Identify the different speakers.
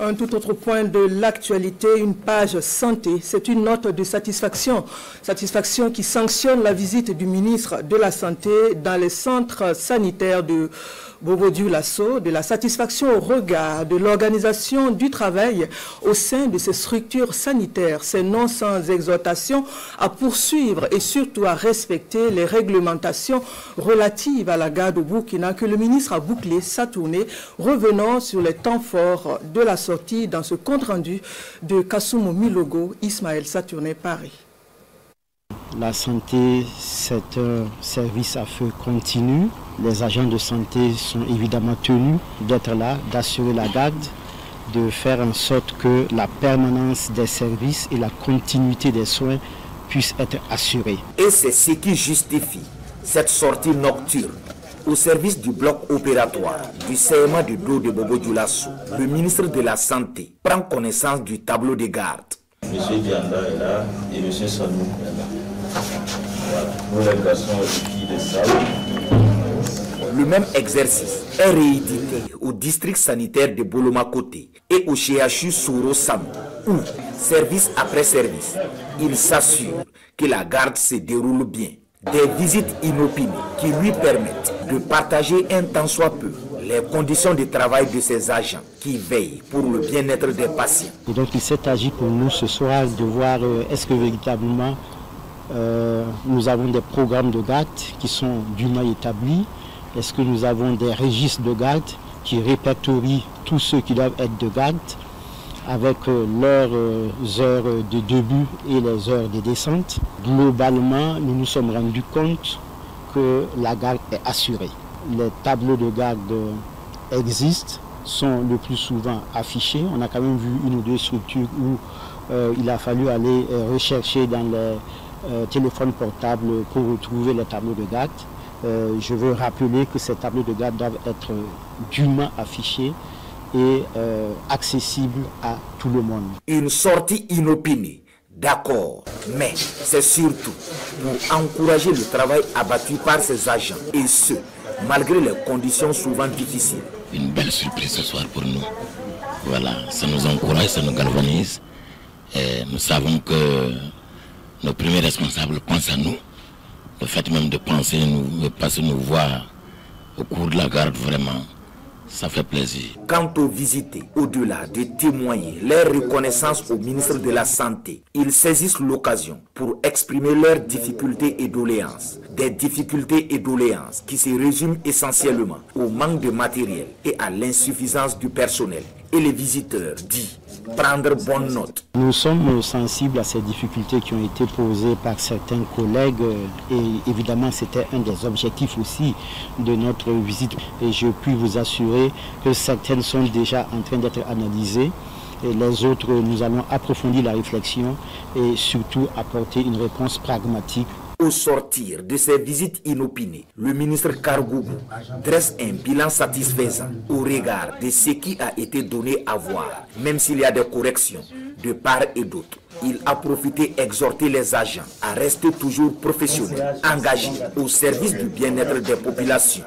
Speaker 1: Un tout autre point de l'actualité, une page santé, c'est une note de satisfaction. Satisfaction qui sanctionne la visite du ministre de la Santé dans les centres sanitaires de Bobo-Dioulasso, de la satisfaction au regard de l'organisation du travail au sein de ces structures sanitaires. C'est non sans exhortation à poursuivre et surtout à respecter les réglementations relatives à la garde au Burkina que le ministre a bouclé sa tournée, revenant sur les temps forts de la sortie dans ce compte-rendu de Kassoumou Milogo, Ismaël Saturné, Paris.
Speaker 2: La santé, c'est un service à feu continu. Les agents de santé sont évidemment tenus d'être là, d'assurer la garde, de faire en sorte que la permanence des services et la continuité des soins puissent être assurées.
Speaker 3: Et c'est ce qui justifie cette sortie nocturne au service du bloc opératoire du CMA de dos de Bobo-Dioulasso. Le ministre de la Santé prend connaissance du tableau de garde.
Speaker 4: M. Dianda est là et M. Sanou est là. Voilà. Nous les garçons qui les savent.
Speaker 3: Le même exercice est réédité au district sanitaire de Boloma-Côté et au CHU Soro-Sam, où, service après service, il s'assure que la garde se déroule bien. Des visites inopinées qui lui permettent de partager un tant soit peu les conditions de travail de ses agents qui veillent pour le bien-être des patients.
Speaker 2: Et donc il s'est agi pour nous ce soir de voir est-ce que véritablement nous avons des programmes de garde qui sont dûment établis. Est-ce que nous avons des registres de garde qui répertorient tous ceux qui doivent être de garde avec leurs heures de début et les heures de descente. Globalement, nous nous sommes rendus compte que la garde est assurée. Les tableaux de garde existent, sont le plus souvent affichés. On a quand même vu une ou deux structures où il a fallu aller rechercher dans les téléphones portables pour retrouver les tableaux de garde. Je veux rappeler que ces tableaux de garde doivent être dûment affichés et accessible à tout le monde.
Speaker 3: Une sortie inopinée, d'accord, mais c'est surtout pour encourager le travail abattu par ces agents, et ce, malgré les conditions souvent difficiles.
Speaker 5: Une belle surprise ce soir pour nous. Voilà, ça nous encourage, ça nous galvanise. Et nous savons que nos premiers responsables pensent à nous. Le fait même de penser, de passer nous voir au cours de la garde, vraiment, ça fait plaisir.
Speaker 3: Quant aux visités, au-delà de témoigner leur reconnaissance au ministre de la Santé, ils saisissent l'occasion pour exprimer leurs difficultés et doléances. Des difficultés et doléances qui se résument essentiellement au manque de matériel et à l'insuffisance du personnel. Et les visiteurs disent prendre bonne note.
Speaker 2: Nous sommes sensibles à ces difficultés qui ont été posées par certains collègues et évidemment c'était un des objectifs aussi de notre visite. Et je puis vous assurer que certaines sont déjà en train d'être analysées et les autres, nous allons approfondir la réflexion et surtout apporter une réponse pragmatique.
Speaker 3: Au sortir de ces visites inopinées, le ministre Kargoubou dresse un bilan satisfaisant au regard de ce qui a été donné à voir, même s'il y a des corrections de part et d'autre. Il a profité exhorter les agents à rester toujours professionnels, engagés au service du bien-être des populations.